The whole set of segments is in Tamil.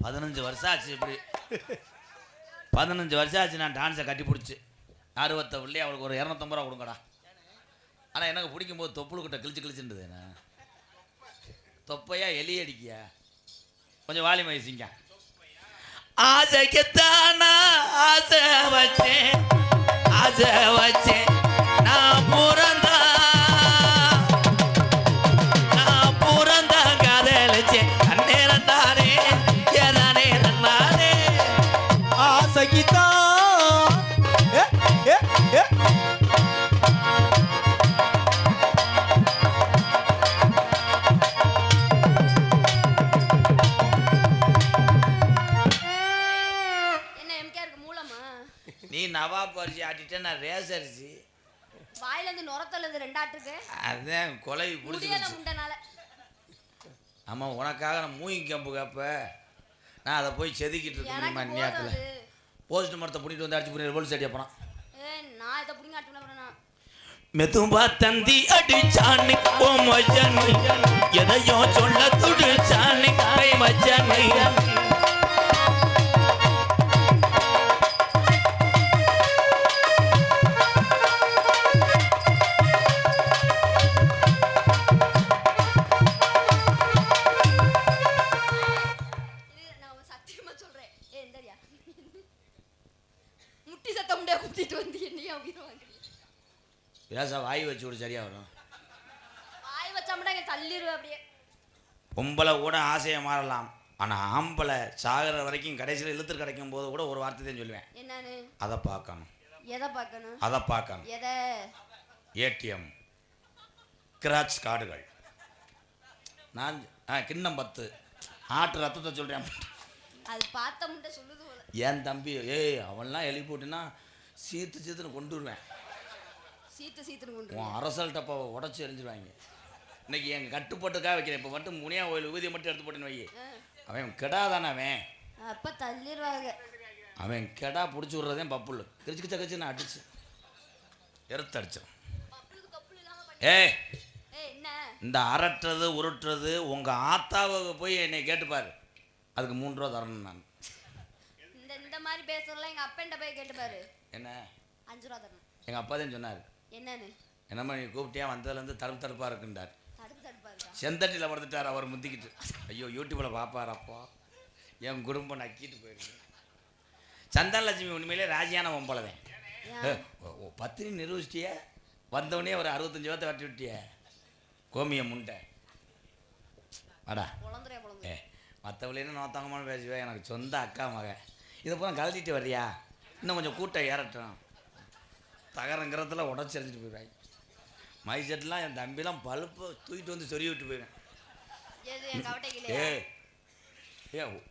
15 வருஷம் ஆச்சு. இப்படி 15 வருஷம் ஆச்சு நான் டான்ஸை கட்டி பிடிச்சி. ஆர்வத்தை உள்ளே அவளுக்கு ஒரு 250 ரூபா கொடுங்கடா. ஆனால் எனக்கு பிடிக்கும்போது தொப்புளுக்கிட்ட கிழிச்சுன்றது என்ன தொப்பையா எலி அடிக்கியா? கொஞ்சம் வாலி வயசிங்க. ஆசைக்குத்தானா ஆசை வச்சேன், ஆசை வச்சேன் நான் பிறந்தா காதலிச்சேன். அந்நேரம் தானே ஏதானே நானே ஆசைக்குத்தான் நீ நவாப் அரிசி ஆட்டிட்ட, நான் ரேஸ் அரிசி. வாயில இருந்து நுரத்தல இருந்து ரெண்டாட்டுக்கு. அதான் கொலை புடிச்சிருச்சு. ஆமா, உனக்காக நான் மூங்கி கம்பு கேப்ப. நான் அதை போய் செதுக்கிட்டு இருக்கேன் மண்ணியாத்துல. போஸ்ட் மரத்தை புடிட்டு வந்து அடிச்சு புடி ரோல் செடியா போறான். நான் இத புடிங்க அடிச்சு போறேனா? மெதுவா தந்தி அடிச்சானே ஓ மஜனே, எதையோ சொல்ல துடிச்சானே கை மஜனே. பேச வாய் வச்சு விடு, சரியா வரும். வாய் வச்சா மட்டும் தள்ளிடுவேன் அப்படியே. பொம்பளை கூட ஆசையை மாறலாம், ஆனால் ஆம்பளை சாகிற வரைக்கும் கடைசியில் இழுத்து கிடைக்கும் போது கூட ஒரு வார்த்தை தான் சொல்லுவேன். என்னன்னு? அதை பார்க்கணும். எதை பார்க்கணும்? அதை பார்க்கணும். எதை? ஏடிஎம் கிராச் கார்டுகள். நான் கிண்ணம் 10 ஆட்டு ரத்தத்தை சொல்கிறேன். அது பார்த்த முட்டை சொல்லுது போல. என் தம்பி அவன்லாம் எழுப்பி போட்டுன்னா சீத்துன்னு கொண்டு வருவேன். சீத்துன்னு கொண்டு உன் அரசல் டப்பாவை உடச்சி எரிஞ்சிருவாங்க. இன்னைக்கு எங்கள் கட்டுப்பாட்டுக்காக வைக்கிறேன். இப்போ மட்டும் முனியா கோயில் ஊதியை மட்டும் எடுத்து போட்டுன்னு வை. அவன் கெடாதானே அவன். அப்போ தள்ளிடுவாங்க. அவன் கெடா பிடிச்சி விட்றதே பப்புள் கிரிச்சு கச்சு நான் அடிச்சு எறுத்து அடிச்சேன். இந்த அரட்டுறது உருட்டுறது உங்கள் ஆத்தாவுக்கு போய் என்னை கேட்டுப்பாரு. அதுக்கு 3 ரூபா தரணும். நான் இந்த மாதிரி பேசுறதுலாம் எங்கள் அப்பன்ட்ட போய் கேட்டுப்பாரு. என்ன 5 ரூபா தரணும். எங்கள் அப்பா தான் சொன்னார். என்னன்னு? என்னம்மா நீ கூப்பிட்டியா வந்ததுலேருந்து தடுப்பாக இருக்குண்டார். செந்தட்டியில் படுத்துட்டார் அவர் முந்திக்கிட்டு. ஐயோ யூடியூப்பில் பார்ப்பாரப்போ என் குடும்பம் நக்கிட்டு போயிருக்கு. சந்தானலட்சுமி உண்மையிலே ராஜியான பொம்பளை தான். பத்தினி நிரூபிச்சிட்டிய வந்தவனே ஒரு 65 வருஷத்தை வட்டி விட்டிய கோமிய முண்டை வாடா. மற்றவளையும் நோத்தாங்கமான பேசுவேன். எனக்கு சொந்த அக்கா மகன். இதை பூரா கழட்டிட்டு வர்றியா? இன்னும் கொஞ்சம் கூட்டம் ஏறட்டும். தகரங்கிறதுல உடச்சி எறிஞ்சிட்டு போயிடுவாங்க. மை செட்லாம் என் தம்பிலாம் பழுப்பு தூக்கிட்டு வந்து சொறி விட்டு போயிடுவேன்.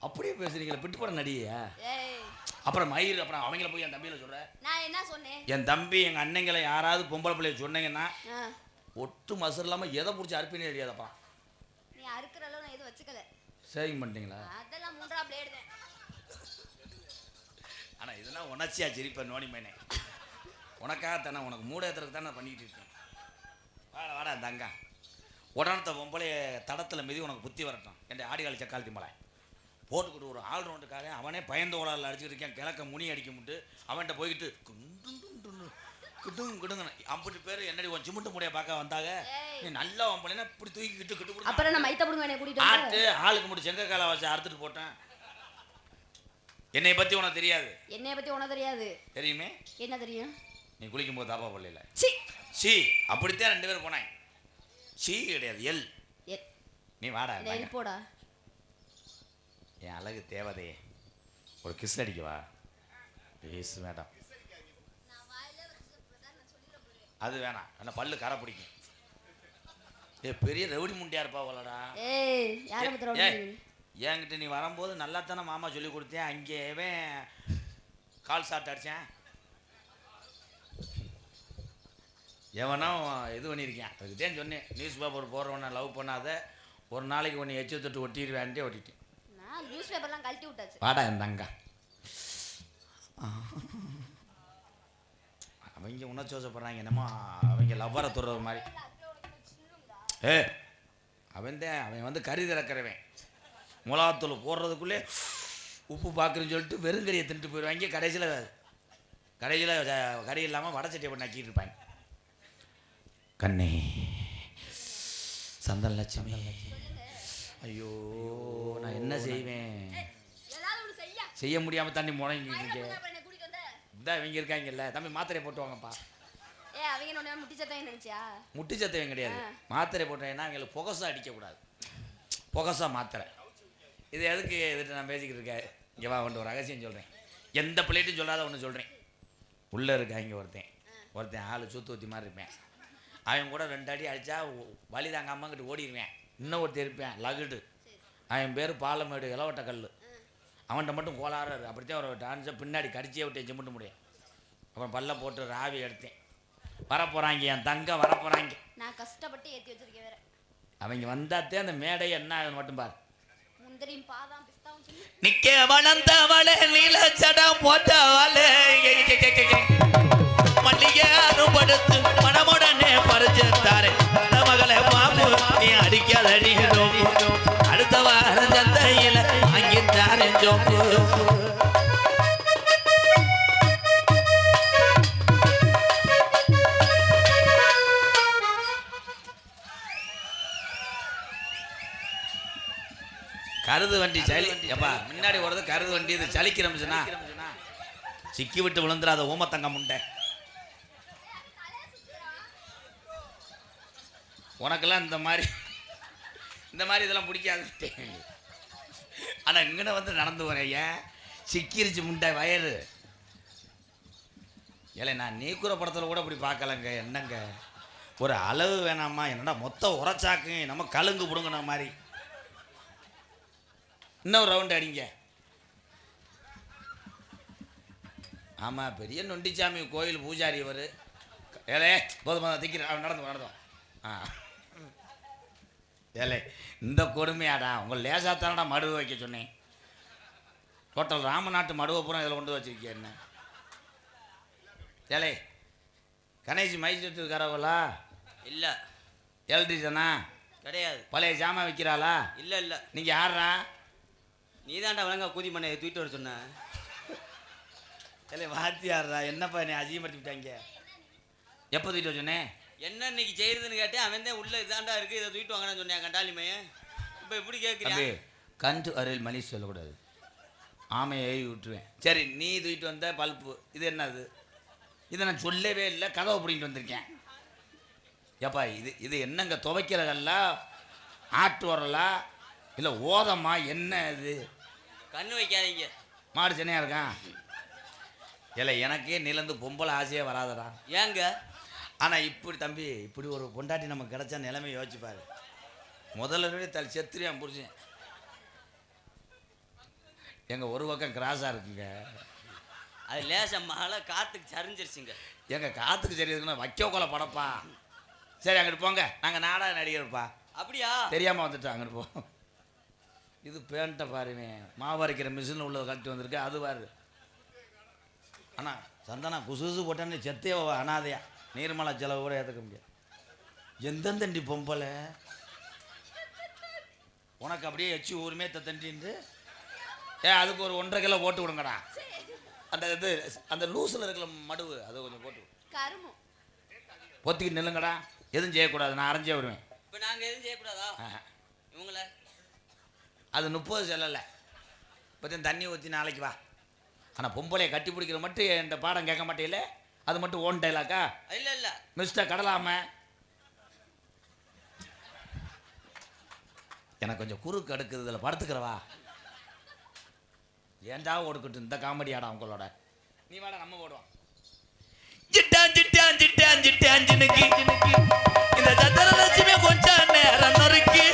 அப்படியே பேசுறீங்களா? பிட்டு போட நடிகையா? அப்புறம் மயிர் அப்புறம் அவங்கள போய் என் தம்பியில சொல்கிறேன். நான் என்ன சொன்னேன்? என் தம்பி எங்கள் அண்ணங்களை யாராவது பொம்பளை பிள்ளைய சொன்னீங்கன்னா ஒட்டு மசர் இல்லாமல் எதை பிடிச்சி அறுப்பினே தெரியாதப்பா. நீ அறுக்கிற அளவு நான் எதுவும் வச்சுக்கல. சேவிங் பண்ணிட்டீங்களா? அதெல்லாம் 3 பிளேடு தான். ஆனால் இதெல்லாம் உணர்ச்சியா சிரிப்பேன் நோனி மேனே. உனக்காகத்தானே உனக்கு மூடத்துக்கு தானே பண்ணிக்கிட்டு இருக்கேன். வாடா தங்க உடனத்தை பொம்பளைய தடத்தில் மிதி உனக்கு புத்தி வரட்டும். என் ஆடிகாலி சக்காலத்தி மலை போட்டுக்கிட்டு ஒரு ஆள் ரவுண்டுக்காக அவனே பயந்த ஓலால் அடிச்சுட்டு இருக்கேன். கிழக்க முனி அடிக்க முட்டு அவன்கிட்ட போய்கிட்டு கிடுங்க 50 பேர் என்னடி உன் சிமுட்டு முடிய பார்க்க வந்தாங்க. நீ நல்லா பொம்பளைனா இப்படி தூக்கிக்கிட்டு கிட்டு அப்புறம் நான் மைத்த புடுங்க என்னை கூட்டிட்டு ஆட்டு ஆளுக்கு மட்டும் செங்க காலை வச்சு அறுத்துட்டு போட்டேன். என்னை பற்றி உனக்கு தெரியாது. என்னைய பற்றி உனக்கு தெரியாது. தெரியுமே. என்ன தெரியும்? நீ குளிக்கும் போது தாப்பா பள்ளியில் சி அப்படித்தான் 2 பேரும் போனாங்க. சி கிடையாது எல். நீ வாடா போடா. என் அழகு தேவதையே ஒரு கிஸ் அடிக்கவா? Please madam. அது வேணாம். என்ன பல்லு கரை பிடிக்கும். பெரிய ரவுடி முண்டியா இருப்பா போலடா. என்கிட்ட நீ வரும்போது நல்லா தானே மாமா சொல்லி கொடுத்தேன். அங்கேயே கால் சாப்பிட்டு அடித்தேன். எவனோ இது பண்ணியிருக்கேன். அதுக்குதான் சொன்னேன் நியூஸ் பேப்பர் போடுறவனை லவ் பண்ணாத, ஒரு நாளைக்கு ஒன்று எச்சு தொட்டு ஒட்டிடுவேன்ட்டே ஒட்டிட்டேன். நியூஸ் பேப்பர்லாம் கழட்டி விட்டாச்சு. வாடா இருந்தாங்க அவங்க உணர்ச்சோசப்படுறாங்க. என்னமோ அவங்க லவ்வரை தொடுறது மாதிரி. அவன் வந்து கறி திறக்கிறவன். மிளகாத்தூள் போடுறதுக்குள்ளே உப்பு பார்க்குறேன்னு சொல்லிட்டு வெறுங்கறியை தின்ட்டு போயிடுவாங்க. கடைசியில் கறி இல்லாமல் வடை சட்டியை போட்டு நக்கிட்டு இருப்பாங்க. கண்ணே சந்தனலட்சுமி, ஐயோ நான் என்ன செய்வேன்? செய்ய முடியாமல் தண்ணி முடங்கிட்டு இருக்கேன். இந்த இவங்க இருக்காங்கல்ல, தம்பி மாத்திரை போட்டு வாங்கப்பா. முட்டி சத்தவங்க கிடையாது, மாத்திரை போட்டேன்னா அவங்களுக்கு புகசா அடிக்கக்கூடாது. புகசா மாத்திரை. இது எதுக்கு எதுட்டு நான் பேசிக்கிட்டு இருக்கேன்? இங்கே வா, ஒன்று ஒரு ரகசியம் சொல்கிறேன். எந்த பிள்ளைட்டும் சொல்லாத ஒன்று சொல்கிறேன். உள்ளே இருக்காங்க ஒருத்தன் ஆள் சூத்து ஊற்றி மாதிரி இருப்பேன். அவன் கூட 2 அடி அடித்தா வலி தாங்க அம்மாங்கிட்ட ஓடிடுவேன். இன்னும் ஒருத்தர் இருப்பேன் லகுடு, அவன் பேர் பாலமேடு இளவட்ட கல். அவன்கிட்ட மட்டும் கோளாறு. அப்படித்தான் ஒரு டான்ஸை பின்னாடி கடிச்சே விட்டு செம்பிட்டு முடியும். அப்புறம் பல்ல போட்டு ராவி எடுத்தேன். வரப்போகிறாங்க, என் தங்க வரப்போகிறாங்க. நான் கஷ்டப்பட்டு ஏற்றி வச்சிருக்கேன் வேற. அவங்க வந்தாத்தே அந்த மேடை என்ன ஆகுது மட்டும் பார். முந்திரியும் பாதாம் பிஸ்தாவும் சொல்லி நிக்க வளர்ந்தவளே நீல சடம் போட்டவளே மல்லிகை அறுபடுத்து மனமுடனே பறிச்சுத்தாரே மகளை பாம்பு நீ அடிக்காதடி அடுத்த வாரம் சந்தையில் அங்கிட்டாரே ஜோப்பு. கருது வண்டி சளி எப்பா முன்னாடி போறது கருது வண்டி. இது சளிக்கிறோம்னா சிக்கி விட்டு விழுந்துடாத ஊமத்தங்க முண்டை. உனக்கெல்லாம் இந்த மாதிரி இதெல்லாம் பிடிக்காது. ஆனால் இங்கே வந்து நடந்து வரேன். ஏன் சிக்கிருச்சு முண்டை வயறு. ஏலே நான் நீக்குற படத்தில் கூட இப்படி பார்க்கலங்க. என்னங்க ஒரு அளவு வேணாமா? என்னடா மொத்தம் உரைச்சாக்கு நம்ம கலுங்கு பிடுங்கின மாதிரி. இன்னொரு ரவுண்டு அடிங்க. ஆமாம், பெரிய நொண்டிச்சாமி கோயில் பூஜாரி அவர். ஏலே போதும் திக்கிற நடந்தோம். ஏலே இந்த கொடுமையாடா உங்கள் லேசாத்தானடா மடுவை வைக்க சொன்னேன். டோட்டல் ராமநாட்டு மடுவை பூரா இதில் கொண்டு வச்சிருக்கேன். என்ன ஏலே கணேஷ் மைசூட்டு இருக்காரவளா? இல்லை. எலக்ட்ரிஷனா? கிடையாது. பழைய ஜாமான் விற்கிறாளா? இல்லை. நீங்கள் யாரா? நீ தான்டா வழங்க கூதி பண்ண தூக்கிட்டு வர சொன்ன. இல்லை வாத்தியாரா? என்னப்பா என்னை அஜீவப்படுத்தி விட்டாங்க. எப்போ தூக்கிட்டு வர சொன்னேன்? என்ன இன்னைக்கு செய்யுதுன்னு கேட்டேன். அவன் தான் உள்ள இதாண்டா இருக்குது, இதை தூக்கிட்டு வாங்கன்னு சொன்னேன் கண்டாலிமையே. இப்போ இப்படி கேட்குறேன். கண்டு அருள் மணி சொல்லக்கூடாது, ஆமையை எழுதி விட்டுருவேன். சரி நீ தூக்கிட்டு வந்த பல்ப்பு இது என்னது? இதை நான் சொல்லவே இல்லை, கதவை பிடிக்கிட்டு வந்திருக்கேன். ஏப்பா இது என்னங்க துவைக்கிறதல்ல, ஆட்டு வரலா இல்லை ஓதம்மா? என்ன இது? கண்ணு வைக்காதீங்க. மாடு சென்னையாக இருக்கான். இல்லை எனக்கே நிலந்து பொம்பளை ஆசையே வராதடா. ஏங்க? ஆனால் இப்படி தம்பி இப்படி ஒரு பொண்டாட்டி நமக்கு கிடைச்சா நிலைமை யோசிச்சுப்பாரு. முதல்ல செத்துறியான் புரிச்சேன். எங்கள் ஒரு பக்கம் கிராஸாக இருக்குங்க. அது லேச மழை காற்றுக்கு சரிஞ்சிருச்சுங்க. எங்கள் காற்றுக்கு சரி இருக்குன்னா வைக்க கொலை படப்பா. சரி அங்கிட்டு போங்க, நாங்கள் நாடக நடிகர்ப்பா. அப்படியா? தெரியாமல் வந்துட்டோம். அங்கிட்டு போ. இது பேண்ட்டை பாருவேன், மாவு அரைக்கிற மிஷினில் உள்ளதை கழட்டி வந்திருக்கு. அது பாரு. ஆனால் சந்தானா குசு போட்டான்னு செத்தே அனாதையா நீர்மலை செலவு கூட ஏற்றுக்க முடியாது. எந்தெந்தண்டி பொம்பளை உனக்கு அப்படியே எச்சு ஊருமே தண்டின்ட்டு அதுக்கு ஒரு 1.5 கிலோ போட்டு விடுங்கடா. அந்த லூஸில் இருக்கிற மடுவு அதை கொஞ்சம் போட்டு பொத்திக்கிட்டு நில்லுங்கடா. எதுவும் செய்யக்கூடாது, நான் அரைஞ்சே வருவேன். இப்போ நாங்கள் எதுவும் செய்யக்கூடாதா? இவங்கள அது 30 செல்லலை. இப்போ தண்ணி ஊற்றி நாளைக்கு வா. ஆனால் பொம்பளையை கட்டி பிடிக்கிற மட்டும் இந்த பாடம் கேட்க மாட்டேல. அது மட்டும் ஓன் டைலாக்கா? இல்லை மிஸ்டர் கடலாம எனக்கு கொஞ்சம் குறுக்கு அடுக்குது, இதில் படுத்துக்கிறவா. ஏன்டா ஒடுக்கட்டும் இந்த காமெடி ஆடா உங்களோட. நீ வாடா நம்ம போடுவோம். இந்த சந்திரலட்சுமி கொஞ்சம் நேரம் நொறுக்கி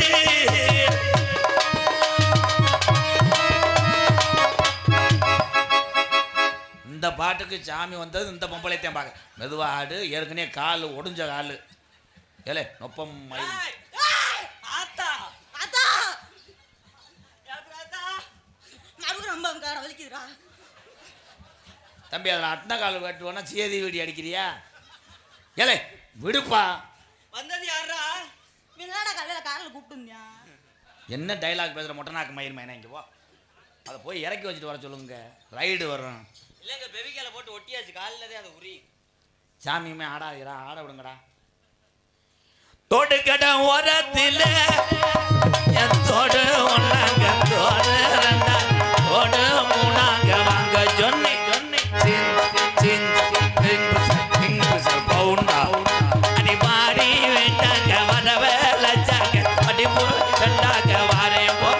இந்த பாட்டுக்கு சாமி வந்தது இந்த பொம்பளைத்தையும் பார்க்க. மெதுவா ஆடு, ஏற்கனவே கால் ஒடிஞ்ச கால். ஏலே நொப்பம் மயில் தம்பி அதில் அட்டன கால் வெட்டுவோன்னா சேதி வீடி அடிக்கிறியா? ஏலே விடுப்பா. வந்தது யாரா? காலையில் காரில் கூப்பிட்டு என்ன டைலாக் பேசுகிற மொட்டை நாக்கு மயிர் மேனா? இங்கே போ. அதை போய் இறக்கி வச்சுட்டு வர சொல்லுங்க, ரைடு வரும். இல்லைங்க பெவிக்கால போட்டு ஒட்டியாச்சு, காலில் அது உரி. சாமியுமே ஆடாதீரா, ஆட விடுங்கடா. தொடுக்கட ஓரத்தில் தோடு ஒன்னாங்க, தோடு ரெண்டாங்க, தோடு மூணாங்க, வாங்க சொன்னி பவுண்டா அடி பாடி வேண்டாங்க, வரவே லட்சாங்க, அடி ரெண்டாங்க, வாரையும் போ.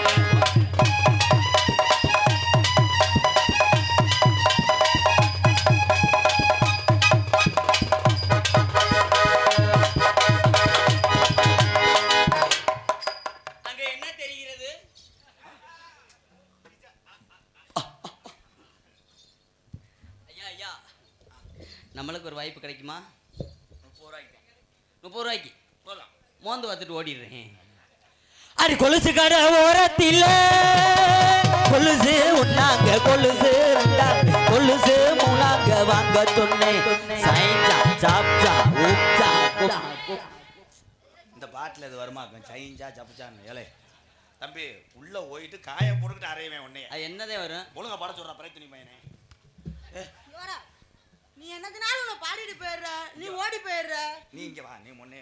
நம்மளுக்கு ஒரு வாய்ப்பு கிடைக்குமா? 30 ரூபாய்க்கு போகலாம். மோந்து பார்த்துட்டு ஓடிடுறேன். அடி கொலுசு கடை ஓரத்தில் கொலுசு உண்ணாங்க, கொலுசு ரெண்டாங்க, கொலுசு மூணாங்க, வாங்க சொன்னேன். இந்த பாட்டில் இது வருமா? சைஞ்சா சப்புச்சான்னு. ஏலே தம்பி, உள்ள போயிட்டு காய போட்டுக்கிட்டு அறையவேன் உன்னைய. அது என்னதே வரும்? ஒழுங்கா பாட சொல்றா பிரச்சனை பையனே. நீ என்னதுனாலும் உன்னை பாடிட்டு போயிடுற, நீ ஓடி போயிடுற. நீ இங்க வா, நீ முன்னே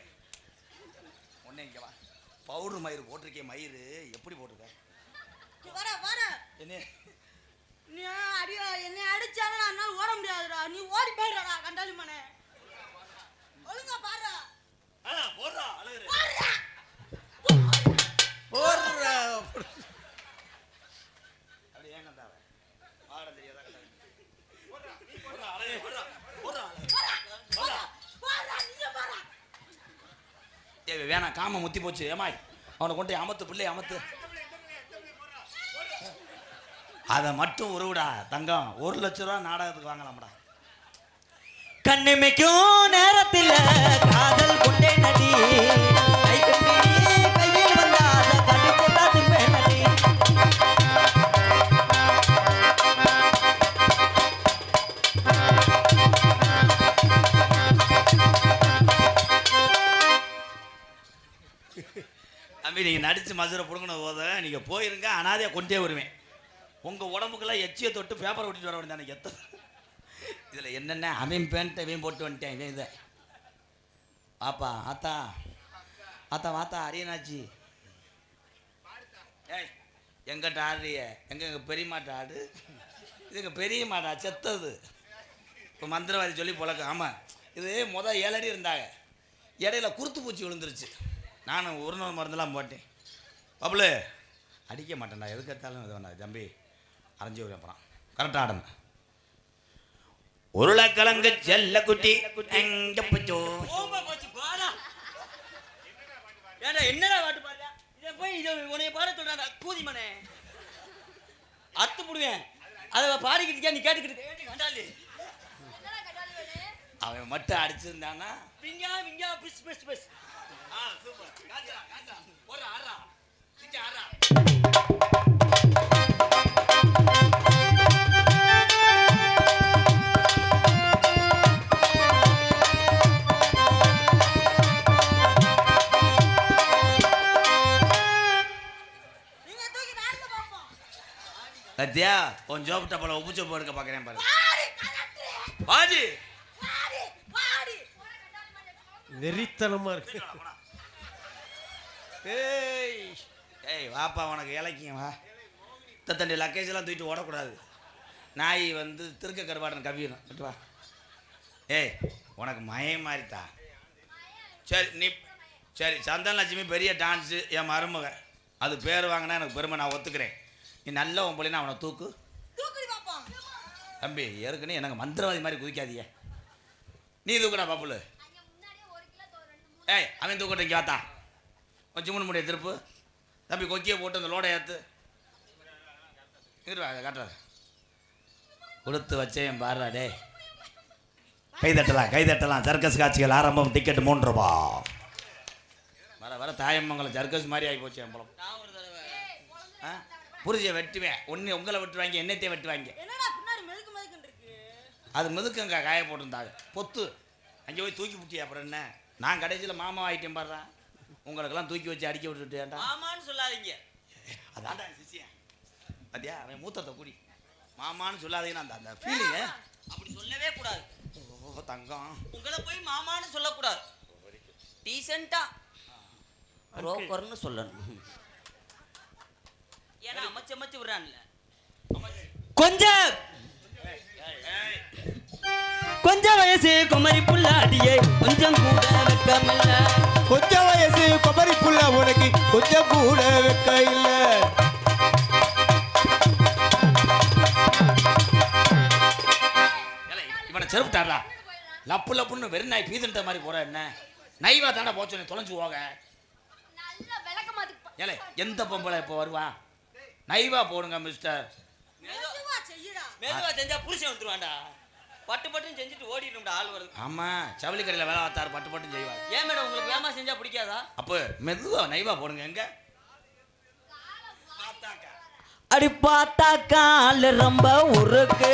இங்க வா. பவுடர் மயிறு போட்டிருக்கே, மயிறு எப்படி போட்டிருக்க? வர வர என்ன நீ அடியா என்னை அடிச்சாலும் என்னால ஓட முடியாதுடா, நீ ஓடி போயிடுறா கண்டாலி மனே. ஒழுங்கா பாடுறா. போடுறா அழுகுற போடுறா. அப்படி ஏன் கண்டாவ பாட தெரியாதா? வேணாம், காம முத்தி போச்சு. ஏமாய் அவனை கொண்டு அமத்து, பிள்ளை அமத்து. அதை மட்டும் உருவிடா தங்கம். 1 லட்சம் ரூபா நாடகத்துக்கு வாங்கலாம்டா. கண்ணிமைக்கும் நேரத்தில் காதல் கொண்டே நடி, கையில் வந்தாத கடிச்சு தடுப்பே நடி. தம்பி, நீங்கள் நடித்து மதுரை பிடுங்கின போத நீங்கள் போயிருங்க, அனாதையாக கொண்டே வருவேன். உங்கள் உடம்புக்கெல்லாம் எச்சியை தொட்டு பேப்பரை ஒட்டிட்டு வர வேண்டியது. எனக்கு இதில் என்னென்ன அவன் பேண்ட்டை இவன் போட்டு வந்துட்டேன். இவன் இதை ஆப்பா ஆத்தா ஆத்தா வாத்தா அரியனாச்சி. ஏய் எங்கிட்ட ஆடுறிய? எங்கள் பெரிய மாட்டை ஆடு. இது எங்கள் பெரிய மாட்டா செத்தது. இப்போ மந்திரவாதி சொல்லி பொழக்க. ஆமாம், இது 7 அடி இருந்தாங்க, இடையில குருத்து பூச்சி விழுந்துருச்சு. நானும் 1 மருந்தெல்லாம் போட்டேன். பபுளு அடிக்க மாட்டேன்டா, எதுக்கு எடுத்தாலும் இது வேண்டாம் தம்பி, அரைஞ்சி விடுவேன். அப்புறம் கரெக்டாக ஆடணும். உருளைக்கிழங்கு செல்ல குட்டி எங்க போச்சோ? என்னடா பாட்டு பாடுற? இதை போய் இதை உனைய பாட சொல்றாங்க கூதி மனே, அத்து போடுவேன். அதை பாடிக்கிட்டு நீ கேட்டுக்கிட்டு கண்டாலி. அவன் மட்டும் அடிச்சிருந்தானா விங்கா விங்கா பிஸ் பிஸ் பிஸ். சூப்பர். காஜா காஜா போறா ஆறா சிங்க ஆறா. சத்யா உன் ஜோப்ட போல உப்புச்ச போடுக்க பார்க்குறேன் பாரு. பாடி வெறித்தனமா இருக்கு. ஏய் ஏய் வாப்பா, உனக்கு இலக்கியம் வா. தண்டி லக்கேஜெல்லாம் தூக்கிட்டு ஓடக்கூடாது. நாய் வந்து திருக்க கருவாடன் கவியணும் விட்டு வா. ஏய் உனக்கு மயம் மாதிரித்தா. சரி நீ சரி, சந்தன லட்சுமி பெரிய டான்ஸு என் மருமக, அது பேர் வாங்கினா எனக்கு பெருமை, நான் ஒத்துக்கிறேன். நீ நல்ல உன் பிள்ளைனா அவனை தூக்கு. தம்பி ஏற்கனவே எனக்கு மந்திரவாதி மாதிரி குதிக்காதீங்க. நீ தூக்குடா பாப்புல. ஏய் அவன் தூக்கட்டும், இங்கே வாத்தா. கொஞ்சம் மூணு முடிய திருப்பு. தம்பி கொக்கியை போட்டு அந்த லோடை ஏற்று இருவா, அதை காட்டுறாரு. கொடுத்து வச்சேன் பாருடா. டே கைதட்டலாம். சர்க்கஸ் காட்சிகள் ஆரம்பம். டிக்கெட் 3 ரூபா. வர வர தாயம்மங்கலம் சர்க்கஸ் மாதிரி ஆகி போச்சு என் பழம். புரிஞ்ச வெட்டுவேன். உங்களை வெட்டுவாங்க, என்னத்தையும் வெட்டுவாங்க. அது மிதுக்குங்க காய போட்டிருந்தாங்க பொத்து. அங்கே போய் தூக்கி விட்டியா அப்புறம் என்ன? நான் கடைசியில் மாமா ஆகிட்டேன் பாடுறேன். உங்களுக்கெல்லாம் தூக்கி வச்சு அடிக்க விட்டுட்டேன்டா. மாமான்னு சொல்லாதீங்க. அதான்டா சிசியா. அதையா அவன் மூத்தத்தை கூடி மாமான்னு சொல்லாதீங்கன்னா அந்த அந்த ஃபீலிங்க அப்படி சொல்லவே கூடாது. ஓ தங்கம் உங்களை போய் மாமான்னு சொல்லக்கூடாது. டீசெண்டா புரோக்கர்னு சொல்லணும். ஏன்னா அமைச்சு விடுறான்ல. கொஞ்சம் கொஞ்சம் வயசு குமரி புள்ளாடியே கொஞ்சம் கூட வெக்கமில்ல. கொஞ்சம் வயசு குமரி புள்ள உனக்கு கொஞ்சம் கூட வெக்க இல்ல. இவனை செருப்பிட்டாரா லப்பு லப்புன்னு வெறும் நாய் பீதுன்ற மாதிரி போற என்ன நைவா தானே போச்சு தொலைஞ்சு போக. நல்ல விளக்க மாத்தி ஏலே எந்த பொம்பளை இப்போ வருவா நைவா போடுங்க மிஸ்டர். மெதுவா செய்யுடா. மெதுவா செஞ்சா புருஷன் வந்துருவான்டா. பட்டு பட்டுன்னு செஞ்சுட்டு ஓடிடும்டா ஆள் வருது. ஆமா ஜவுளி கடையில் வேலை பார்த்தாரு பட்டு பட்டு செய்வார். ஏன் மேடம் உங்களுக்கு வேமா செஞ்சா பிடிக்காதா? அப்போ மெதுவா நைவா போடுங்க. எங்க அடி பார்த்தா கால் ரொம்ப உருக்கு.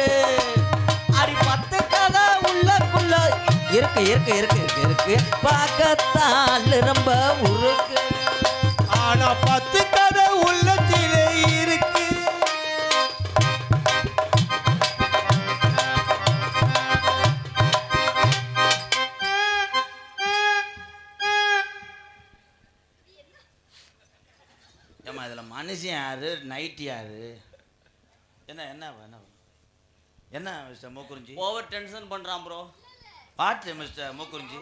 அடி பத்து கதை உள்ளக்குள்ள இருக்கு இருக்கு இருக்கு இருக்கு இருக்கு பார்க்கத்தால் ரொம்ப உருக்கு. ஆனா 10 கதை உள்ளத்திலே இருக்கு. ஏமா இதுல மனுஷன் யாரு நைட் யாரு என்ன என்ன என்ன என்ன மிஸ்டர் மூக்குறிஞ்சி ஓவர் டென்ஷன் பண்றான் ப்ரோ. பாட்டு மிஸ்டர் மூக்குறிஞ்சி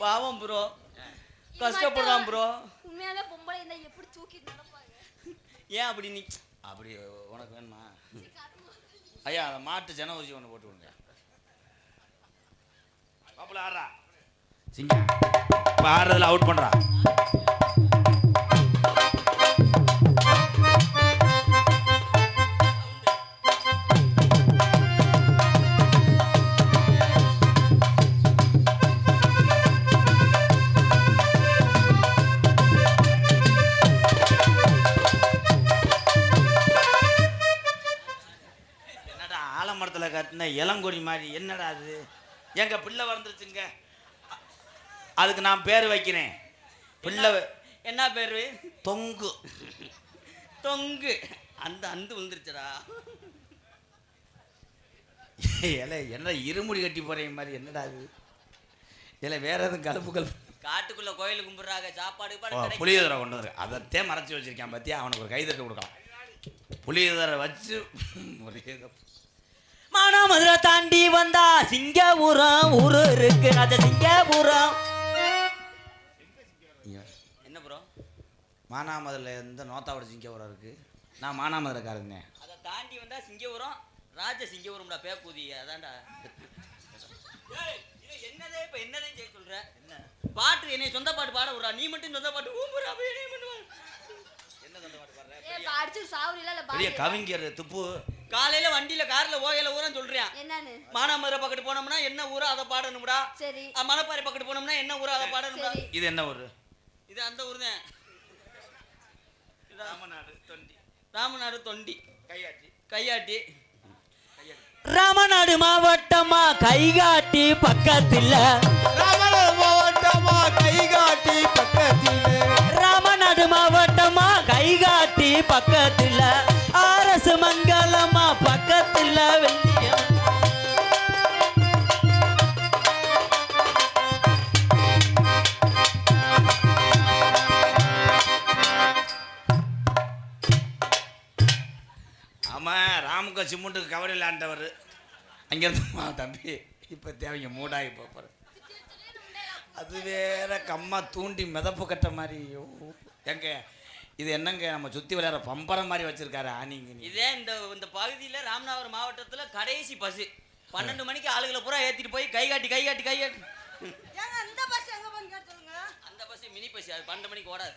பாவம் ப்ரோ, கஷ்டப்படுறான் ப்ரோ. உண்மையாவே பொம்பளை இருந்தா எப்படி தூக்கிட்டு நடப்பாங்க. ஏன் அப்படி நீ அப்படி உனக்கு வேணுமா ஐயா அந்த மாட்டு ஜன ஊசி ஒன்று போட்டு விடுங்க. பாப்புல ஆடுறா சிங்கம் இப்போ ஆடுறதுல அவுட் பண்ணுறா. ஆலமரத்தில் கட்டின இளங்கொடி மாதிரி என்னடா அது எங்க பிள்ளை வளர்ந்துருச்சுங்க. அதுக்கு நான் பேர் வைக்கிறேன். பிள்ளை என்ன பேரு? தொங்கு. தொங்கு. அந்த அந்து வந்துருச்சுடா. இலை என்ன இருமுடி கட்டி போறீங்க மாதிரி என்னடா அது இல்லை வேற எதுவும் கலப்புகள் காட்டுக்குள்ள கோயிலுக்கு கும்பிடுறாங்க. சாப்பாடு கிடைக்கும். புளியோதரை கொண்டு வந்து அதைத்தே மறைச்சி வச்சிருக்கேன் பத்தியா. அவனுக்கு ஒரு கைதட்டு கொடுக்கலாம். புளியோதரை வச்சு ஒரே மானாமதுரை தாண்டி வந்தா சிங்கபுரம் ஊரு இருக்கு. அது சிங்கபுரம். என்ன ப்ரோ? மானாமதுரையில் இருந்து நோத்தாவோட சிங்கபுரம் இருக்கு. நான் மானாமதுரைக்காரங்க. அதை தாண்டி வந்தா சிங்கபுரம் ராஜ சிங்கபுரம்டா பேக்கூதி. அதான்டா. என்னதே இப்ப என்னதே செய்ய சொல்ற? என்ன பாட்டு என்னை சொந்த பாட்டு பாட விடுறா. நீ மட்டும் சொந்த பாட்டு ஊம்புறா. என்ன சொந்த பாட்டு பாடுற? ஏ அடிச்சு சாவுறில இல்ல பெரிய பாரு. கவிஞர் துப்பு. காலையில வண்டியில கார்ல ஓயல ஊரன் சொல்றேன். என்னன்னு? மானாமதுரை பக்கத்து போனோம்னா என்ன ஊரோ அதை பாடணும்டா. சரி. மணப்பாறை பக்கத்து போனோம்னா என்ன ஊரோ அதை பாடணும்டா. இது என்ன ஊரு? இது அந்த ஊர் தான். ராமநாடு தொண்டி கையாட்டி. ராமநாடு மாவட்டமா கைகாட்டி பக்கத்தில். ராமநாடு மாவட்டமா கைகாட்டி பக்கத்தில். ராமநாடு மாவட்டமா கைகாட்டி பக்கத்தில். அரசு மங்கலமா பக்கத்தில். வெள்ளியம் ஆமாம் ராமுக சிமெண்ட்டுக்கு கவர் இல்லாண்டவர் அங்கேருந்து தம்பி இப்போ தேவைங்க மூடாகி போகிற அது வேற கம்மா தூண்டி மிதப்பு கட்ட மாதிரி. எங்க இது என்னங்க நம்ம சுற்றி விளையாடுற பம்பரம் மாதிரி வச்சிருக்காரு ஆனிங்க. இதே இந்த பகுதியில் ராமநாதபுரம் மாவட்டத்தில் கடைசி பஸ்ஸு 12 மணிக்கு ஆளுகளை பூரா ஏற்றிட்டு போய் கைகாட்டி. ஏங்க இந்த பஸ் எங்க போன்னு கேட்டு சொல்லுங்க. அந்த பஸ் மினி பஸ். அது 12 மணிக்கு ஓடாது.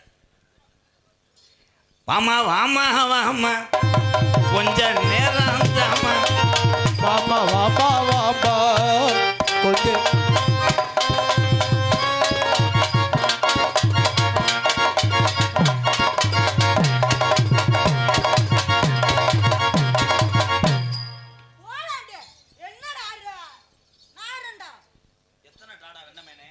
வாமா வாமா வாமா கொஞ்ச நேரம் தாமா. வாமா வாமா வாமா கொஞ்சம் ஓடாண்டே. என்னடா ஆடுற? நாரண்டா. எத்தனை டாடா வெண்ணமேனே.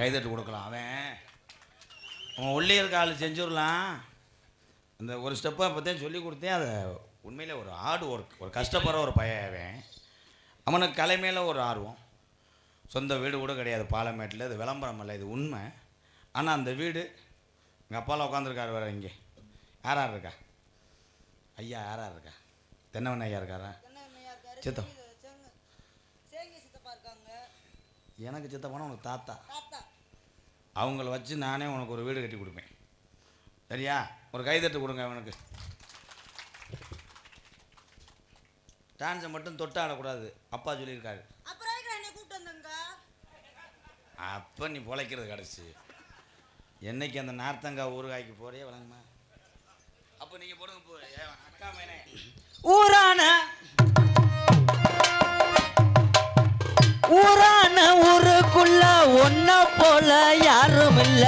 கைதட்டு கொடுக்கலாம். அவன் உள்ளே இருக்க ஆள் செஞ்சுடலாம். அந்த ஒரு ஸ்டெப்பை பற்றியும் சொல்லி கொடுத்தேன். அதை உண்மையிலே ஒரு ஹார்ட் ஒர்க், ஒரு கஷ்டப்படுற ஒரு பையன். அவனுக்கு கலை மேலே ஒரு ஆர்வம். சொந்த வீடு கூட கிடையாது பாலமேட்டில். இது விளம்பரம் இல்லை, இது உண்மை. ஆனால் அந்த வீடு எங்கள் அப்பாலாம் உட்காந்துருக்காரு வேறு. இங்கே யார் இருக்கா? ஐயா யார் இருக்கா? தென்னவன் ஐயா இருக்காரா? சித்தம் எனக்கு சித்தப்பானா உனக்கு தாத்தா. அவங்கள வச்சு நானே உனக்கு ஒரு வீடு கட்டி கொடுப்பேன். சரியா? ஒரு கைதட்டு கொடுங்க அவனுக்கு. டான்ஸை மட்டும் தொட்டு ஆடக்கூடாது, அப்பா சொல்லியிருக்காரு. அப்போ நீ பொழைக்கிறது கிடச்சி. என்னைக்கு அந்த நார்த்தங்காய் ஊறுகாய்க்கு போறியே வழங்குமா? அப்போ நீங்கள் போடுங்க. போ அக்கா மேனே ஊரான ஊருக்குள்ள ஒன்ன போல யாரும் இல்ல.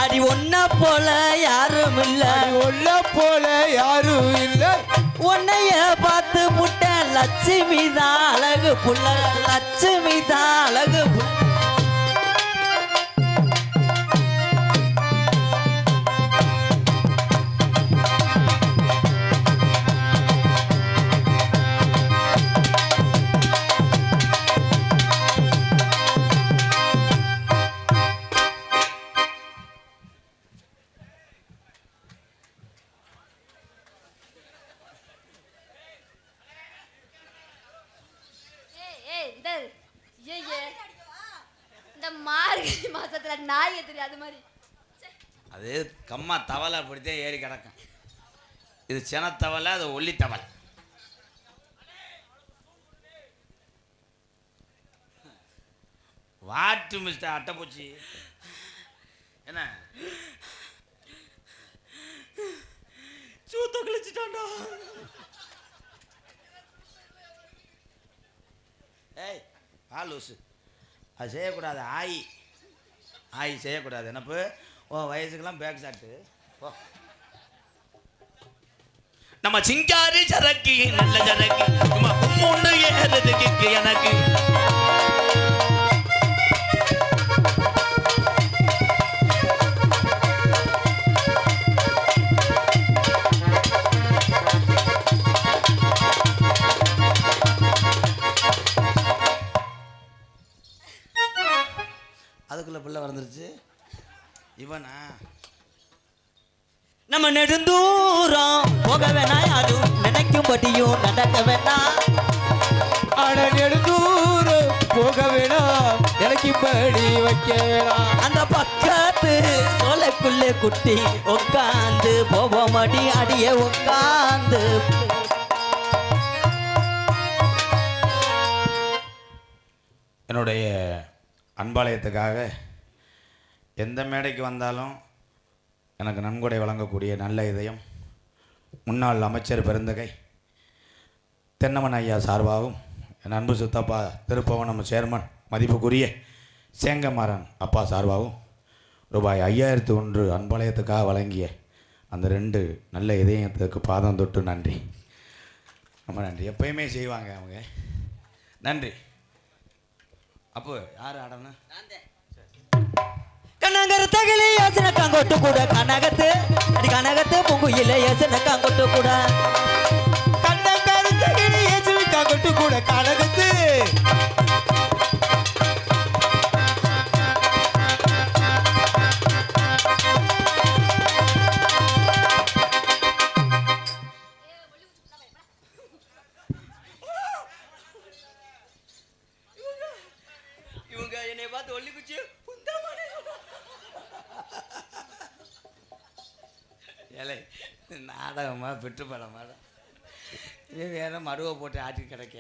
அடி ஒன்ன போல யாரும் இல்ல. ஒன்ன போல யாரும் இல்ல. உன்னைய பார்த்து புட்ட லட்சுமி தான் அழகு புள்ள. லட்சுமி தான் அழகு புள்ள. இந்த மார்கழி மாசத்துல நாய் எதிரி அது மாதிரி. அது கம்மா தவளை அப்படித்தான் ஏறி கிடக்கும். இது செனத்தவளை, அது ஒல்லி தவளை. வாட்டு மிஸ்டர் அட்டைப்பூச்சி என்ன சூத்த கழிச்சிட்டாண்டா. ஏய் லூசு, அது செய்யக்கூடாது. ஆய் செய்யக்கூடாது. என்னப்பு ஓ வயசுக்கெல்லாம் பேக் ஷாட்டு. ஓ நம்ம சிங்காரி சரக்கு நல்ல சரக்கு கும்முன்னு ஏறதுக்கு எனக்கு. அதுக்குள்ள பிள்ளை வந்துருச்சு. இவனா நம்ம நெடுந்தூரம் போக வேணா, யாரும் நினைக்கும்படியும் நடக்க வேணாம். அட நெடுந்தூரம் போக வேணாம், நினைக்கும்படி வைக்க வேணாம். அந்த பக்கத்து சோலைக்குள்ளே குட்டி உட்காந்து போவோமடி அடிய உட்காந்து. என்னுடைய அன்பாலயத்துக்காக எந்த மேடைக்கு வந்தாலும் எனக்கு நன்கொடை வழங்கக்கூடிய நல்ல இதயம் முன்னாள் அமைச்சர் பெருந்தகை தென்னமன் ஐயா சார்பாகவும், என் அன்பு சித்தப்பா திருப்பவனம் சேர்மன் மதிப்புக்குரிய சேங்கமாறன் அப்பா சார்பாகவும் ரூபாய் 5001 அன்பாலயத்துக்காக வழங்கிய அந்த 2 நல்ல இதயத்துக்கு பாதம் தொட்டு நன்றி. ரொம்ப நன்றி. எப்பயுமே செய்வாங்க அவங்க. நன்றி. அப்போ யார் ஆடணும்? கனகர தகிலே யோசனை காங்கொட்டு கூட கனகத்து அடி கனகத்து பொங்குயிலே யோசனை காங்கொட்டு கூட கண்ணக்கார தகிலே யோசனை காங்கொட்டு கூட கனகத்து. இவங்க என்னை பார்த்து ஒல்லி குச்சி ஏலே நாடகமாக பெற்று படமா இது வேற மடுவை போட்டு ஆட்டி கிடைக்க.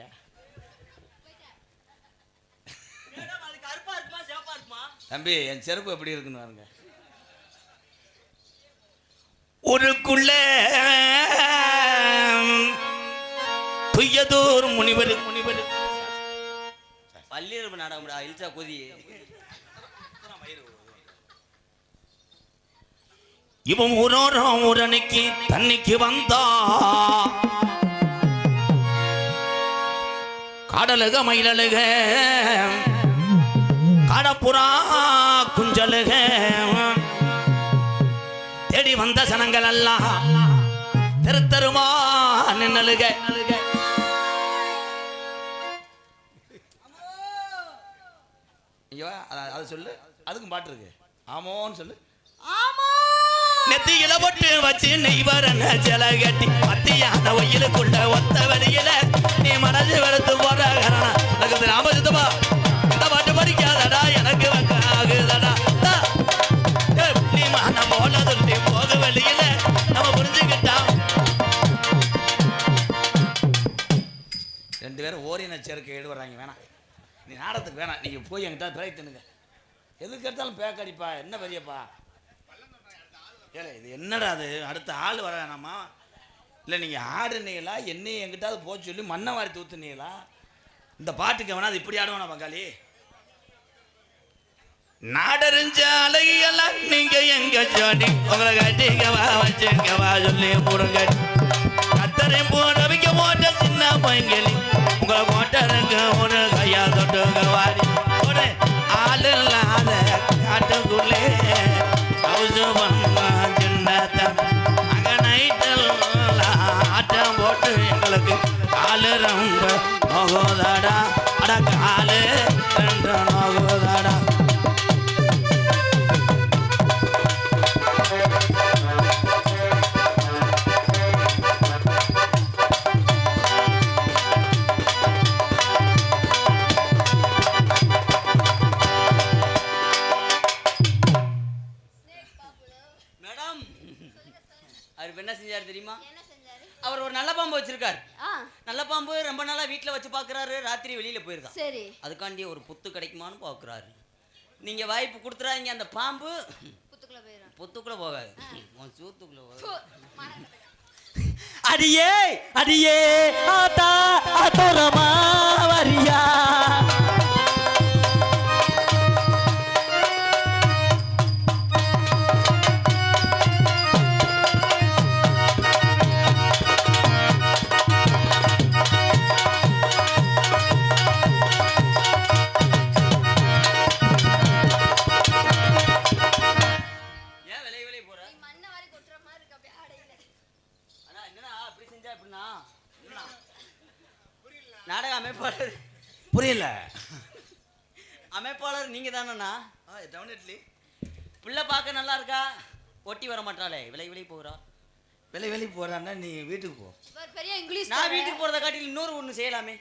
அது கருப்பா இருக்குமா சிவப்பா இருக்குமா? தம்பி என் செருப்பு எப்படி இருக்குன்னு பாருங்க. ஊருக்குள்ள துய்யதோர் முனிவர் பள்ளியரப்பு நாடகம்டா இல்சா கொதி. இவன் ஊரோரம் ஊரணிக்கு தண்ணிக்கு வந்தா காடலுக மயிலழுக காடப்புறா குஞ்சலுக தேடி வந்த சனங்கள் எல்லாம் தெருத்தருமா நின்னலுக. அது சொல்லு, அதுக்கும் பாட்டு இருக்கு. ஆமோன்னு சொல்லு. நெத்தியில போட்டு வச்சு நெய்வரன ஜல கட்டி மத்தியான ஒயிலுக்குள்ள ஒத்த வழியில நீ மனசு வெறுத்து போற எனக்கு நாம சுத்தமா இந்த பாட்டு படிக்காதடா எனக்கு ஆகுதடா நீ மான போல சொல்லி போக வெளியில நம்ம புரிஞ்சுக்கிட்டா. ரெண்டு பேரும் ஓரின சேர்க்கை எழுதுறாங்க. வேணாம், நீ நாடத்துக்கு வேணாம், நீங்க போய் என்கிட்ட பிறகு தின்னுங்க. எதுக்கு எடுத்தாலும் பேக்கடிப்பா, என்ன பெரியப்பா ஏல இது என்னடா அது, அடுத்த ஆள் வர வேணாமா? இல்லை நீங்கள் ஆடுனீங்களா என்னையும் எங்கிட்டாவது போச்சு சொல்லி மண்ணை வாரி தூத்துனீங்களா? இந்த பாட்டுக்கு வேணா அது இப்படி ஆடுவானா பங்காளி? நாடறிஞ்ச அழகியெல்லாம் நீங்க எங்க ஜோடி உங்களை கட்டிக்கவா வச்சுக்கவா சொல்லி போடுங்க. கத்தரை போடவிக்க போட்ட சின்ன பையங்களி உங்களை போட்டருங்க ஒரு கையா தொட்டுங்க வாடி ஒரு ஆள் இல்லாத காட்டுக்குள்ளே அங்க நைட்டில் ஆட்டம் போட்டு எங்களுக்கு காலு ரொம்ப நோகுதாடா அட காலு ரெண்டு நோகுதாடா. என்ன செஞ்சாரு தெரியுமா? அவர் ஒரு நல்ல பாம்பு வச்சிருக்காரு. நல்ல பாம்பு ரொம்ப நாளா வீட்டுல வச்சு பாக்குறாரு. ராத்திரி வெளியில போயிருக்கான். சரி, அதுக்காண்டி ஒரு புத்து கிடைக்குமான்னு பாக்குறாரு. நீங்க வாய்ப்பு கொடுத்துறாதீங்க, அந்த பாம்பு புத்துக்குள்ள போகாது, சூத்துக்குள்ள போகாது. அடியே அடியே ஆத்தா ஆத்தோரமா வரியா நாடக அமைப்பாளர் புரியல. அமைப்பாளர் நீங்க தானண்ணா? பிள்ளை பார்க்க நல்லா இருக்கா, ஒட்டி வர மாட்டாளே, விலை போகிறா. விலை போறான்னா நீ வீட்டுக்கு போ. பெரிய இங்கிலீஷ். நான் வீட்டுக்கு போறத காட்டில் இன்னொரு ஒண்ணு செய்யலாமே.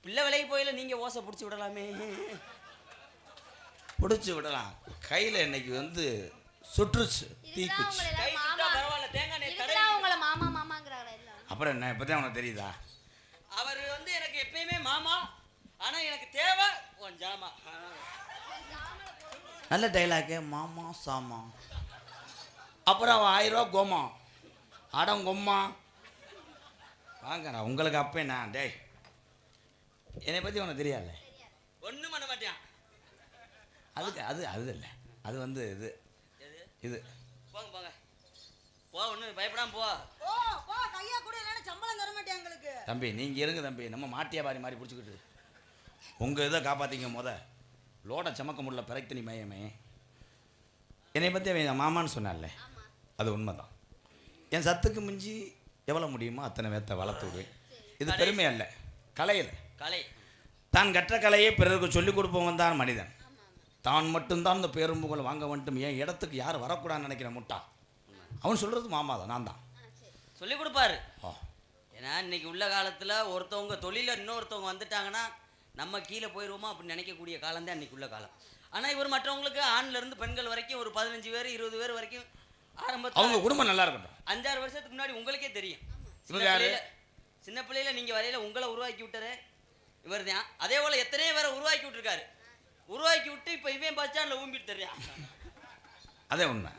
பிள்ளை விலைக்கு போயில நீங்க ஓசை பிடிச்சி விடலாமே. பிடிச்சி விடலாம். கையில இன்னைக்கு வந்து சுற்றுச்சு தீக்குச்சி. பரவாயில்ல, தேங்காய் உங்களை மாமா மாமாங்கிறாங்களா? அப்புறம் என்ன இப்பதான் உனக்கு தெரியுதா? அவர் வந்து எனக்கு எப்பயுமே மாமா, ஆனா எனக்கு தேவை ஜாமா. நல்ல டைலாக்கு, மாமா சாமா. அப்புறம் 1000 ரூபா கோமா அடங்கொம்மா வாங்கடா. உங்களுக்கு அப்போ என்ன டேய், என்னை பற்றி உனக்கு தெரியாது. ஒன்றும் பண்ண மாட்டேன். அதுக்கு அது இல்லை, அது வந்து இது இது போங்க போங்க போ, ஒன்றும் பயப்படாம போ. கையா கூட இல்லைன்னா சம்பளம் தர மாட்டேன் எங்களுக்கு. தம்பி நீங்கள் இருங்க தம்பி, நம்ம மாட்டியா மாதிரி பிடிச்சிக்கிட்டு உங்கள் இதை காப்பாற்றிங்க. லோட சமக்க முடியல பிறகு நீ மையமே. என்னை பற்றி அவன் மாமான்னு சொன்னால, அது உண்மைதான். என் சத்துக்கு மிஞ்சி எவ்வளோ முடியுமோ அத்தனை வேத்தை வளர்த்து விடுவேன். இது பெருமை அல்ல, கலையில் கலை. தான் கற்ற கலையை பிறருக்கு சொல்லிக் கொடுப்பவன் தான் மனிதன். தான் மட்டும்தான் இந்த பேரும்புகளை வாங்க வந்துட்டும் என் இடத்துக்கு யார் வரக்கூடாதுன்னு நினைக்கிற முட்டா. அவன் சொல்கிறது மாமா தான், நான் தான் சொல்லிக் கொடுப்பாரு. ஏன்னா இன்னைக்கு உள்ள காலத்தில் ஒருத்தவங்க தொழில இன்னொருத்தவங்க வந்துட்டாங்கன்னா நம்ம கீழே போயிடுவோமா அப்படின்னு நினைக்கக்கூடிய காலம் தான் இன்னைக்கு உள்ள காலம். ஆனால் இவர் மற்றவங்களுக்கு ஆண்லேருந்து பெண்கள் வரைக்கும் ஒரு 15 பேர் 20 பேர் வரைக்கும் ஆரம்பத்தில் அவங்க குடும்பம் நல்லா இருக்கட்டும். 5-6 வருஷத்துக்கு முன்னாடி உங்களுக்கே தெரியும். சின்ன பிள்ளையில நீங்கள் வரையில உங்களை உருவாக்கி விட்டாரு இவர் தான். அதே போல் எத்தனையோ பேரை உருவாக்கி விட்டுருக்காரு. உருவாக்கி விட்டு இப்போ இவன் பஸ் ஸ்டாண்டில் ஊம்பிட்டு தெரியும். அதே உண்மை.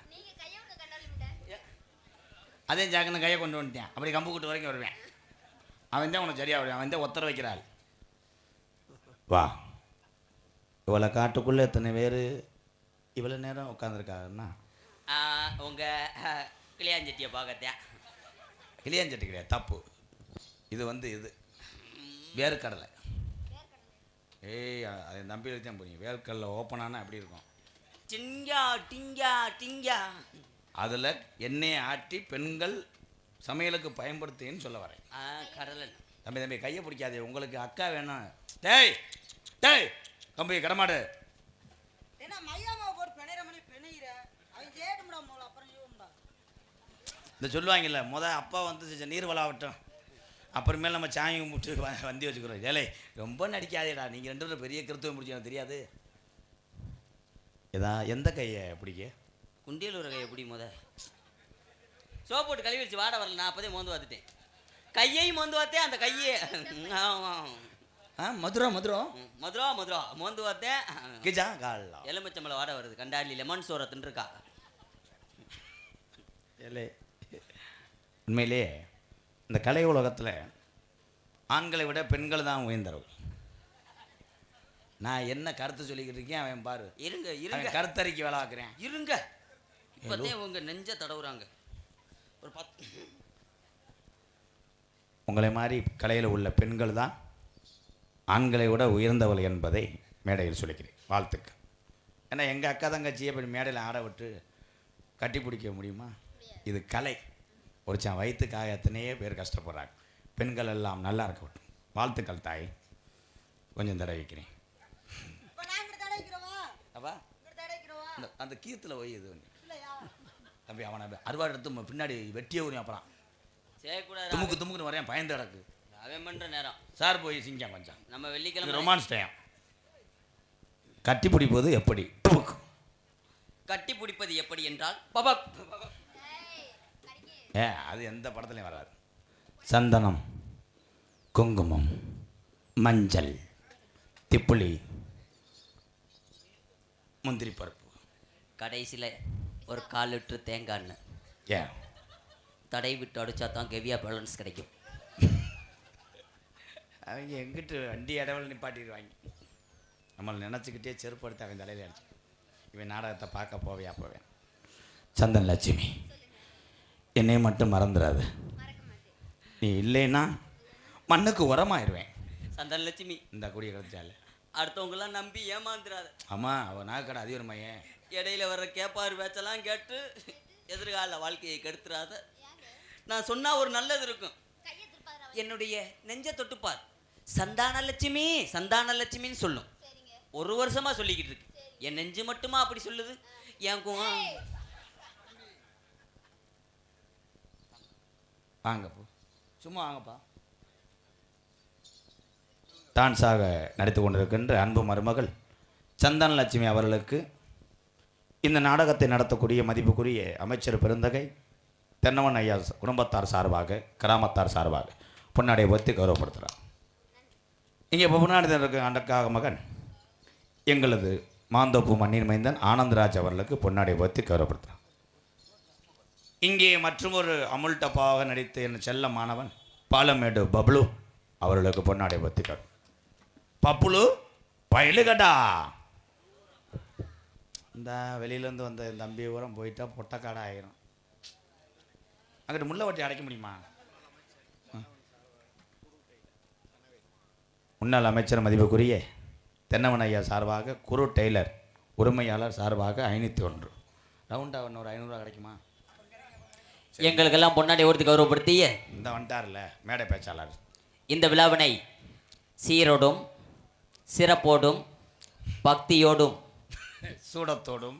அதே ஜாக்கன்னு கையை கொண்டு வந்துட்டேன். அப்படி கம்பு கூட்டு வரைக்கும் வருவேன். அவன் தான் உனக்கு சரியா வருவேன். அவன் தான் ஒத்தர வைக்கிறாள். வா, இவ்வளோ காட்டுக்குள்ளே எத்தனை பேர் இவ்வளோ நேரம் உட்காந்துருக்காங்கன்னா உங்கள் கிளியாஞ்சட்டியை பார்க்கத்தேன். கிளியாஞ்சட்டி கிடையாது, தப்பு. இது வந்து இது வேர்க்கடலை. ஏய் அது என் தம்பிகளுக்கு தான் புரியும். வேர்க்கல்ல ஓப்பன் ஆனால் அப்படி இருக்கும். சிங்கா டிங்கா டிங்கா. அதில் எண்ணெயை ஆட்டி பெண்கள் சமையலுக்கு பயன்படுத்துன்னு சொல்ல வரேன். கடலை. தம்பி கையை பிடிக்காதே, உங்களுக்கு அக்கா வேணும். டேய் டேய் கம்பி கடமாடு. என்ன மையாமா போட்டு பிணைற மணி பிணையிற அவன் சேடும்டா மோள அப்புறம் யூம்டா. இந்த சொல்லுவாங்கல்ல, அப்பா வந்து நீர் வளாவட்டும், அப்புறமேல நம்ம சாமி கும்பிட்டு வந்தி வச்சுக்கிறோம். ஏலே ரொம்ப நடிக்காதேடா, நீங்கள் 2 பேரும் பெரிய கிருத்துவம் முடிச்சு எனக்கு தெரியாது. எந்த கையை பிடிக்க? குண்டியலூர் கையை பிடி. சோப்பு போட்டு கழுவி வச்சு வாட வரல. நான் அப்போதே மோந்து பார்த்துட்டேன். கையையும் மோந்து பார்த்தேன், அந்த கையே மதுரா மோந்து பார்த்தேன். கிஜா காலா எலுமிச்சம்பளம் வாட வருது. கண்டாளி லெமன் சோறை தின்றுருக்கா. ஏலே உண்மையிலே இந்த கலை உலகத்தில் ஆண்களை விட பெண்கள் தான் உயர்ந்தவர்கள். நான் என்ன கருத்து சொல்லிக்கிட்டு இருக்கேன், அவன் பாரு. இருங்க கருத்தறிக்கை வேலை ஆக்குறேன். இருங்க இப்போதே உங்க நெஞ்ச தடவுறாங்க. ஒரு 10 உங்களை மாதிரி கலையில் உள்ள பெண்கள் தான் ஆண்களை விட உயர்ந்தவள் என்பதை மேடையில் சொல்லிக்கிறேன். வாழ்த்துக்கள். ஏன்னா எங்கள் அக்கா தங்கச்சியை இப்படி மேடையில் ஆட விட்டு கட்டி பிடிக்க முடியுமா? இது கலை. ஒரு வயிற்றுக்காக எத்தனையோ பேர் கஷ்டப்படுறாங்க. பெண்கள் எல்லாம் நல்லா இருக்க விட்டும். வாழ்த்துக்கள் தாய். கொஞ்சம் தடவை வைக்கிறேன். அப்பா அந்த கீத்தில் போய் இது தம்பி அவனை அறுவாடு எடுத்து பின்னாடி வெட்டியே வரும். அப்புறம் துமுக்குன்னு வரேன், பயந்து கிடக்கு. அவன் பண்ணுற நேரம் சார் போய் சிங்கம் கொஞ்சம் நம்ம வெள்ளிக்கிழமை ரொமான்ஸ் டைம். கட்டி பிடிப்பது எப்படி? கட்டி பிடிப்பது எப்படி என்றால் அது எந்த படத்துலையும் வராது. சந்தனம், குங்குமம், மஞ்சள், திப்புளி, முந்திரி பருப்பு, கடைசியில் ஒரு 1/4 லிட்டர் தேங்காய் எண்ணெய் தடை விட்டு அடித்தா தான் கெவியா பேலன்ஸ் கிடைக்கும். அவங்க எங்கிட்டு வண்டி இடவில் நிப்பாட்டிடுவாங்க. நம்மளை நினச்சிக்கிட்டே செருப்பு எடுத்து அவன் தலையில் அடிச்சு இவன் நாடகத்தை பார்க்க போவேன். சந்தன் லட்சுமி, என்னை மட்டும் மறந்துடாது. நீ இல்லைன்னா மண்ணுக்கு உரமாயிருவேன். சந்தன் லட்சுமி இந்த கூடிய கழிச்சால அடுத்தவங்களாம் நம்பி ஏமாந்துடாது. ஆமாம், அவன் நாக்கடை அதிக ஒரு மையன். இடையில வர்ற கேப்பார் பேச்செல்லாம் கேட்டு எதிர்கால வாழ்க்கையை கெடுத்துறாத. நான் சொன்னா ஒரு நல்லது இருக்கும். என்னுடைய நெஞ்ச தொட்டுப்பார். சந்தான லட்சுமின்னு சொல்லும். 1 வருஷமா சொல்லிக்கிட்டு இருக்கு. என் நெஞ்சு மட்டுமா அப்படி சொல்லுது? வாங்கப்போ, சும்மா வாங்கப்பா. டான்ஸாக நடித்து கொண்டிருக்கின்ற அன்பு மருமகள் சந்தான லட்சுமி அவர்களுக்கு இந்த நாடகத்தை நடத்தக்கூடிய மதிப்புக்குரிய அமைச்சர் பெருந்தகை தென்னவன் ஐயா குடும்பத்தார் சார்பாக, கிராமத்தார் சார்பாக பொன்னாடையை ஒத்தி கௌரவப்படுத்துகிறார். இங்கே இப்போ முன்னாடி இருக்க அண்டக்காக மகன் எங்களது மாந்தோப்பு மண்ணின் மைந்தன் ஆனந்தராஜ் அவர்களுக்கு பொன்னாடையை ஒத்தி கௌரவப்படுத்துகிறார். இங்கே மற்றொரு அமுல் டப்பாவாக நடித்த என் செல்ல மாணவன் பாலமேடு பப்ளு அவர்களுக்கு பொன்னாடை ஒத்தி கௌரவம். பப்புளு பயலுகடா. இந்த வெளியிலேருந்து வந்த தம்பி ஊரம் போயிட்டா பொட்டக்காடை ஆகிரும். அங்கிட்டு முல்லை வட்டி அடைக்க முடியுமா? முன்னாள் அமைச்சர் மதிப்புக்குரிய தென்னவன் ஐயா சார்பாக குரு டெய்லர் உரிமையாளர் சார்பாக 501 ரவுண்டாக இன்னொரு 500 கிடைக்குமா? எங்களுக்கெல்லாம் பொன்னாடை ஓர்த்து கௌரவப்படுத்திய இந்த வந்துட்டார்ல மேடை பேச்சாளர் இந்த விழாவினை சீரோடும் சிறப்போடும் பக்தியோடும் சூடத்தோடும்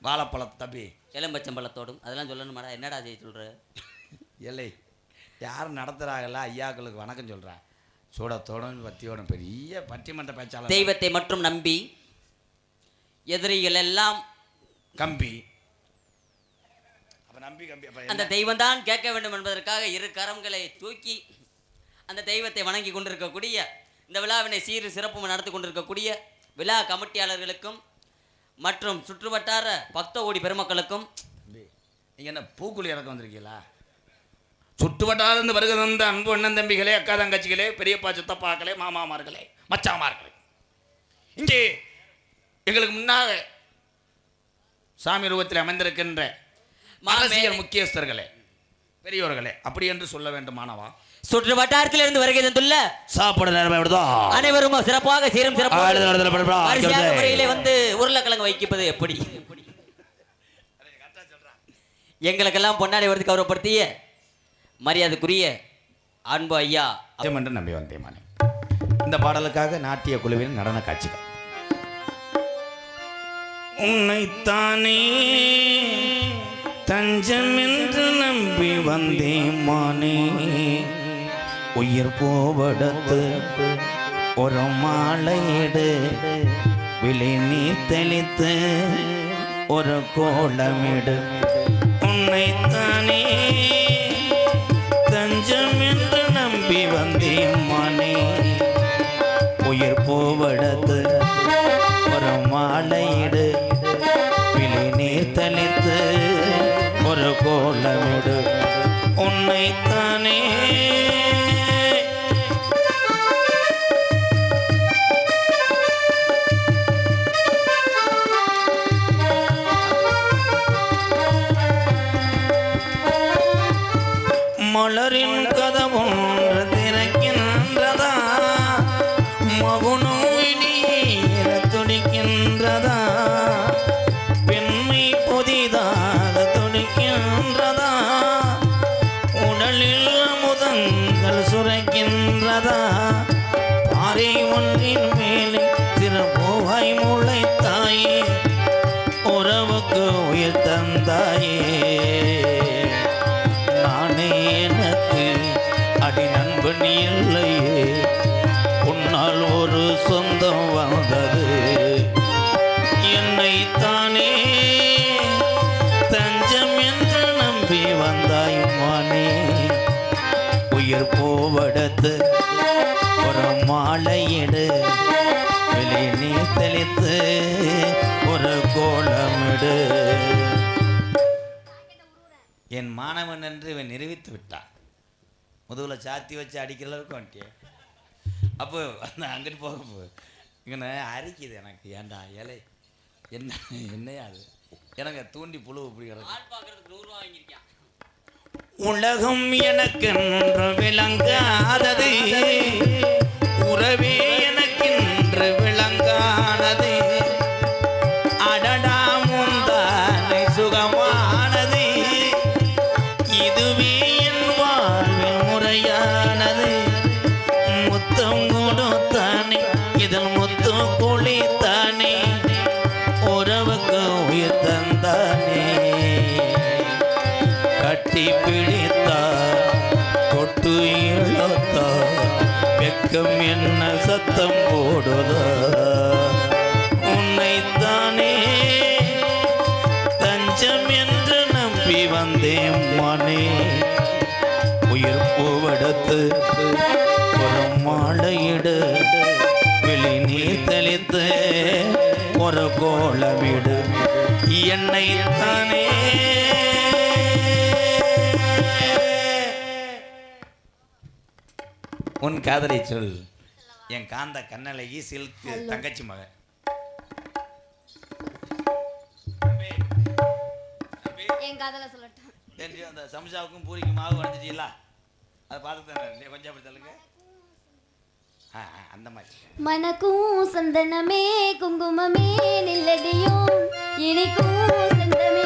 வாழைப்பழ தம்பி எலும்பச்சம்பழத்தோடும் அதெல்லாம் சொல்லணுமாடா? என்னடா செய்ய சொல்கிற? இல்லை, யாரும் நடத்துகிறாங்களா ஐயாக்களுக்கு வணக்கம் சொல்கிறேன். சூடத்தோடும் பக்தியோடும் பெரிய பட்டிமன்ற பேச்சாளர். தெய்வத்தை மட்டும் நம்பி எதிரிகள் எல்லாம் கம்பி. அப்போ நம்பி கம்பி அந்த தெய்வம் தான் கேட்க வேண்டும் என்பதற்காக 2 கரங்களை தூக்கி அந்த தெய்வத்தை வணங்கி கொண்டிருக்கக்கூடிய இந்த விழாவினை சீரு சிறப்பு நடத்தி கொண்டிருக்கக்கூடிய விழா கமிட்டியாளர்களுக்கும் மற்றும் சுற்றுவட்டார பக்த ஓடி பெருமக்களுக்கும். நீங்கள் என்ன பூக்குழி இறக்க வந்திருக்கீங்களா? சுற்றுவட்டாரந்து வருகிற அன்பு அண்ணன் தம்பிகளே, அக்கா தங்கச்சிகளே, பெரியப்பா சித்தப்பாக்களே, மாமாமார்களே, மச்சாமார்களே, இங்கே எங்களுக்கு முன்னாக சாமி ரூபத்தில் அமைந்திருக்கின்ற அரசியல் முக்கியஸ்தர்களே, பெரியோர்களே, அப்படி என்று சொல்ல வேண்டுமானவா? சுற்று வட்டாரத்திலிருந்து வருகை தந்துள்ள சாப்பாடு நேரம் விடுதோ அனைவரும் சிறப்பாக சீரும் ஆ, சிறப்பாக முறையிலே வந்து உருளைக்கிழங்கு வைக்கப்பது எப்படி எங்களுக்கெல்லாம் பொன்னாடி வரது கௌரவப்படுத்திய மரியாதைக்குரிய அன்பு ஐயா என்று நம்பி வந்தேன் மானே. இந்த பாடலுக்காக நாட்டிய குழுவின் நடன காட்சிகள். உன்னைத்தானே தஞ்சம் என்று நம்பி வந்தேன் மானே, உயிர் போவடத்து ஒரு மாலையிடு, விழி நீர் தெளித்து ஒரு கோலமிடு. உன்னைத்தானே தஞ்சம் என்று நம்பி வந்தேன் மானே, உயிர் போவடத்து ஒரு மாலையிடு, விழி நீர் தெளித்து ஒரு கோலமிடு. உன்னைத்தானே மலரின் கதவொன்று திறக்கின்றதா, மகுனும் விடியேற துடிக்கின்றதா, பெண்மை புதிதாக துடிக்கின்றதா, உடலில் அமுதங்கள் சுரைக்கின்றதா, பாறை ஒன்றின் மேலே திருப்பூவாய் முளைத்தாயே, உறவுக்கு உயிர் தந்தாயே, நானே எனக்கு அடி நண்பன் இல்லையே, உன்னால் ஒரு சொந்தம் வந்தது. என்னைத்தானே தஞ்சம் என்று நம்பி வந்தாய் மானே, உயிர் போவடத்து ஒரு மாலையிடு, வெளி நீ தெளித்து ஒரு கோலமிடு. என் மாணவன் என்று இவன் நிரூபித்து விட்டான். முதுகில் சாத்தி வச்சு அடிக்கிற அளவுக்கு வந்துட்டேன். அப்போ அந்த அங்கிட்டு போக இங்கே அரிக்குது எனக்கு. ஏன்டா இலை என்ன என்னையா அது எனக்கு தூண்டி புழு பிடிக்கிறது. உலகம் எனக்கென்று விளங்காதது, உறவே எனக்கென்று விளங்கானது, அடடா முந்தானை சுகமானது, இதுவே என் வாழ்வில் முறையானது, முத்தம் கொடுத்தானே இதில் முத்தம் குளித்தானே, உறவுக்கு உயிர் தந்தானே, கட்டி பிடித்தா தொட்டு இழுத்தா, வெக்கம் என்ன சத்தம் போடுதா. உன்னைத்தானே தஞ்சம் என்று நம்பி வந்தேன் மானே, உயிர் பூவெடுத்து ஒரு மாலையிடு, விழி நீர் தெளித்து ஒரு கோலமிடு. என்னைத்தானே உன் காதலை சொல், என் காந்த கண்ணழகி சில்க்கு தங்கச்சி மகன். என் காதல சொல்லட்டும். அந்த சம்சாவுக்கும் பூரிக்கும் மாவு வந்துட்டீங்களா? அதை பார்த்து தானே கொஞ்சம் அப்படி தள்ளுங்க. அந்த மாதிரி மனக்கும் சந்தனமே குங்குமமே நில்லடியும், இனிக்கும் சந்தமே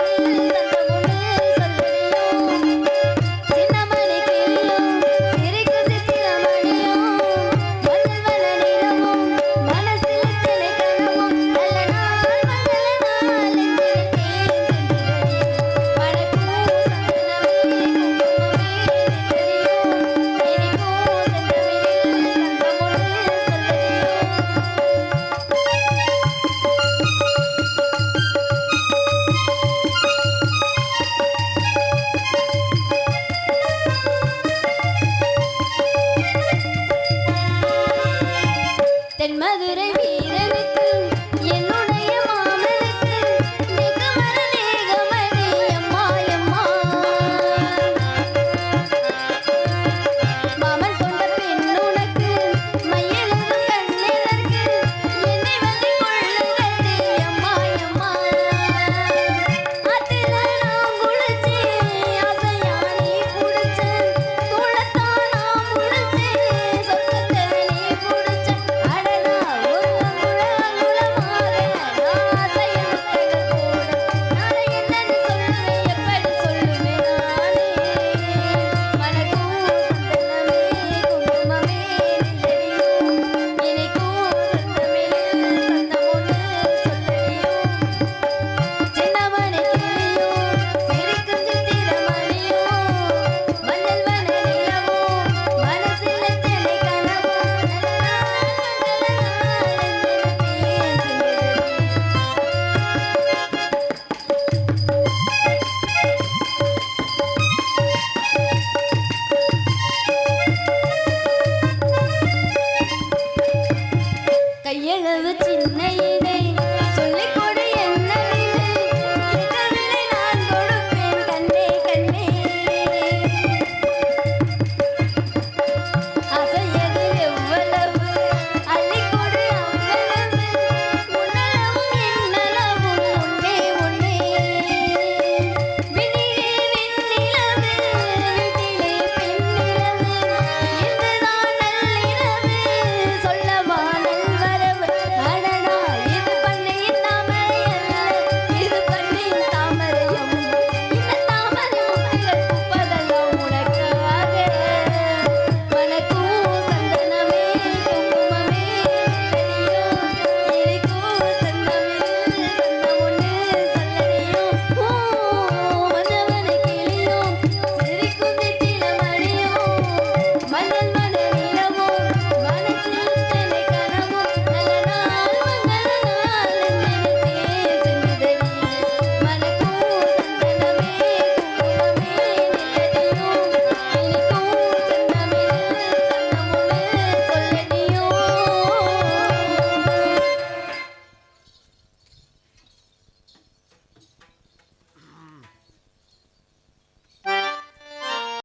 நீ